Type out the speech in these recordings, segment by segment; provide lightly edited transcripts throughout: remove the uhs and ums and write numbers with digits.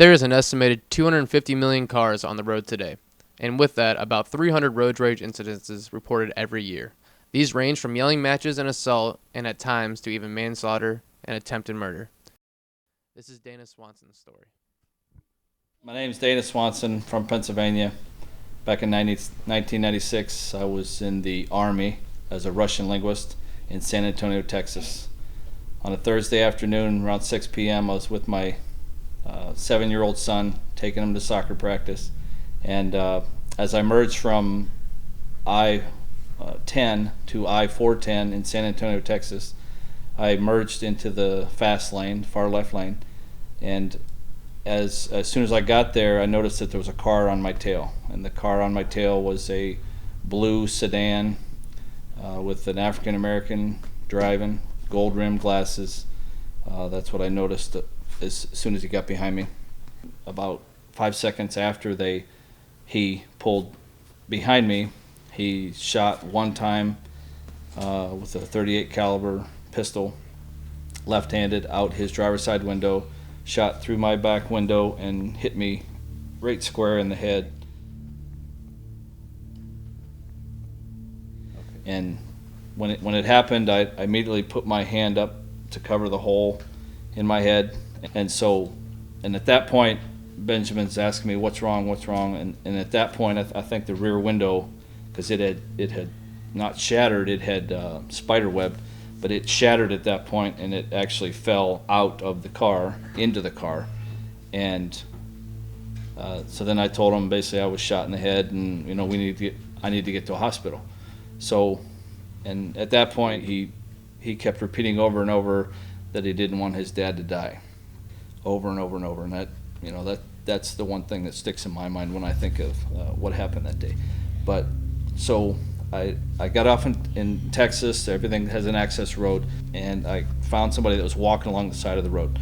There is an estimated 250 million cars on the road today, and with that, about 300 road rage incidences reported every year. These range from yelling matches and assault, and at times to even manslaughter and attempted murder. This is Dana Swanson's story. My name is Dana Swanson from Pennsylvania. Back in 1996, I was in the Army as a Russian linguist in San Antonio, Texas. On a Thursday afternoon around 6 p.m., I was with my 7-year-old son, taking him to soccer practice. And as I merged from I-10 to I-410 in San Antonio, Texas, I merged into the fast lane, far left lane. And as soon as I got there, I noticed that there was a car on my tail. And the car on my tail was a blue sedan with an African American driving, gold rimmed glasses. That's what I noticed as soon as he got behind me. About 5 seconds after he pulled behind me, he shot one time with a .38 caliber pistol, left-handed, out his driver's side window, shot through my back window and hit me right square in the head. And when it happened, I immediately put my hand up to cover the hole in my head. And at that point, Benjamin's asking me, what's wrong? And at that point, I think the rear window, because it had not shattered, it had spider web, but it shattered at that point, and it actually fell out of the car, into the car. And so then I told him basically I was shot in the head, and I need to get to a hospital. So, and at that point, he kept repeating over and over that he didn't want his dad to die, over and over and over. And that's the one thing that sticks in my mind when I think of what happened that day. But so I got off in Texas. Everything has an access road, and I found somebody that was walking along the side of the road,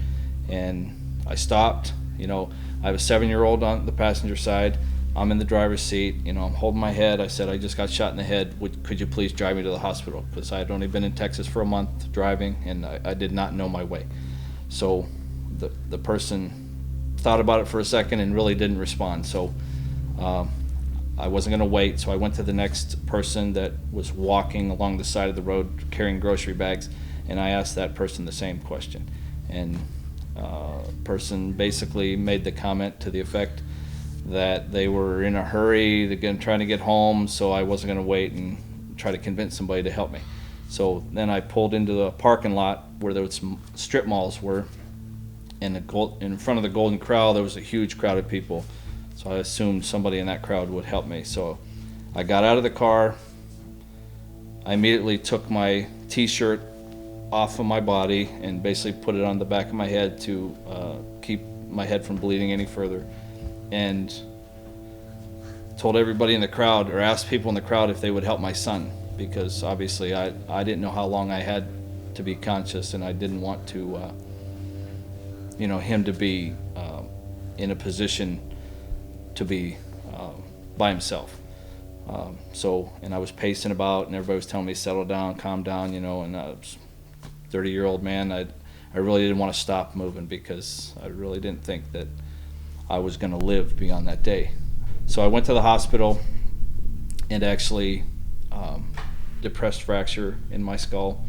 and I stopped. I have a 7-year-old on the passenger side. I'm in the driver's seat. I'm holding my head. I said, I just got shot in the head. Could you please drive me to the hospital? Because I had only been in Texas for a month driving, and I did not know my way. So the person thought about it for a second and really didn't respond. So I wasn't going to wait. So I went to the next person that was walking along the side of the road carrying grocery bags, and I asked that person the same question. And person basically made the comment to the effect that they were in a hurry, they're trying to get home, so I wasn't going to wait and try to convince somebody to help me. So then I pulled into the parking lot where those strip malls were, and in front of the Golden Corral there was a huge crowd of people. So I assumed somebody in that crowd would help me. So I got out of the car. I immediately took my t-shirt off of my body and basically put it on the back of my head to keep my head from bleeding any further, and told everybody in the crowd, or asked people in the crowd if they would help my son, because obviously I didn't know how long I had to be conscious, and I didn't want to him to be in a position to be by himself. And I was pacing about, and everybody was telling me settle down, calm down, and I was a 30-year-old man. I really didn't want to stop moving, because I really didn't think that I was going to live beyond that day. So I went to the hospital, and actually depressed fracture in my skull,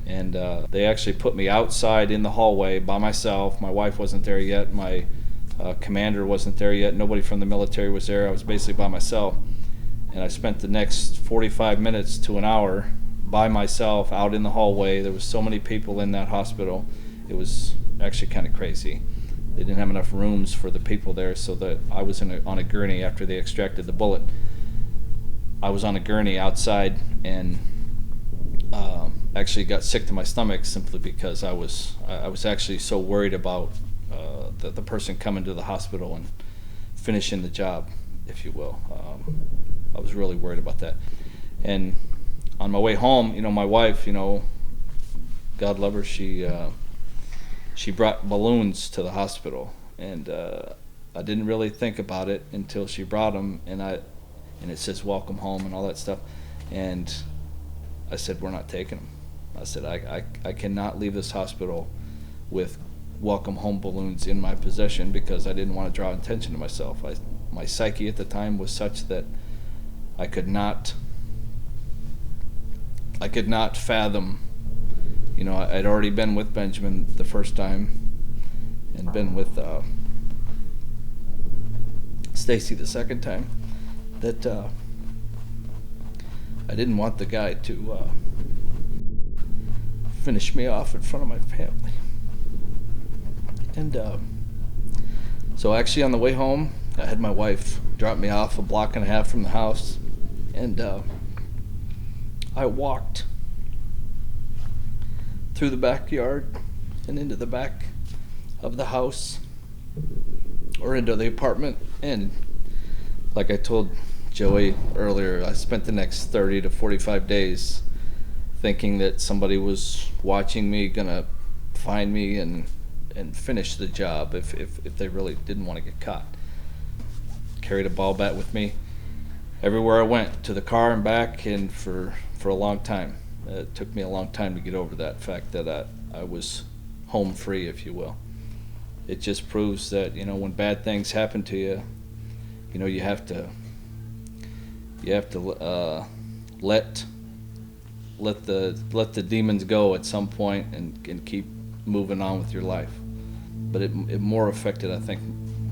and they actually put me outside in the hallway by myself. My wife wasn't there yet, my commander wasn't there yet, nobody from the military was there. I was basically by myself, and I spent the next 45 minutes to an hour by myself out in the hallway. There was so many people in that hospital, it was actually kind of crazy. They didn't have enough rooms for the people there, so that I was on a gurney after they extracted the bullet. I was on a gurney outside, and actually got sick to my stomach simply because I was actually so worried about the person coming to the hospital and finishing the job, if you will. I was really worried about that. And on my way home, my wife, God love her, she brought balloons to the hospital, and I didn't really think about it until she brought them, and it says welcome home and all that stuff, and I said, we're not taking them. I said, I cannot leave this hospital with welcome home balloons in my possession because I didn't want to draw attention to myself. My psyche at the time was such that I could not fathom. You know, I'd already been with Benjamin the first time and been with Stacy the second time, that I didn't want the guy to finish me off in front of my family. And so actually on the way home, I had my wife drop me off a block and a half from the house, and I walked through the backyard and into the back of the house, or into the apartment, and like I told Joey earlier, I spent the next 30 to 45 days thinking that somebody was watching me, gonna find me and finish the job if they really didn't want to get caught. Carried a ball bat with me everywhere I went, to the car and back, and for a long time. It took me a long time to get over that fact that I was home free, if you will. It just proves that, you know, when bad things happen to you, you know, you have to let the demons go at some point and keep moving on with your life. But it more affected, I think,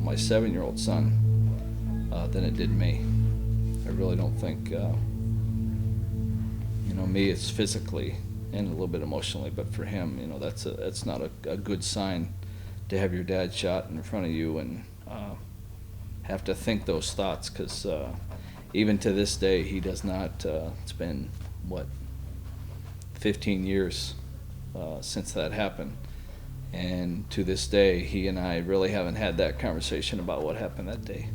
my 7-year-old son than it did me. I really don't think, you know, me, it's physically and a little bit emotionally, but for him, you know, that's not a good sign to have your dad shot in front of you and have to think those thoughts, because even to this day, he does not, it's been, 15 years since that happened. And to this day, he and I really haven't had that conversation about what happened that day.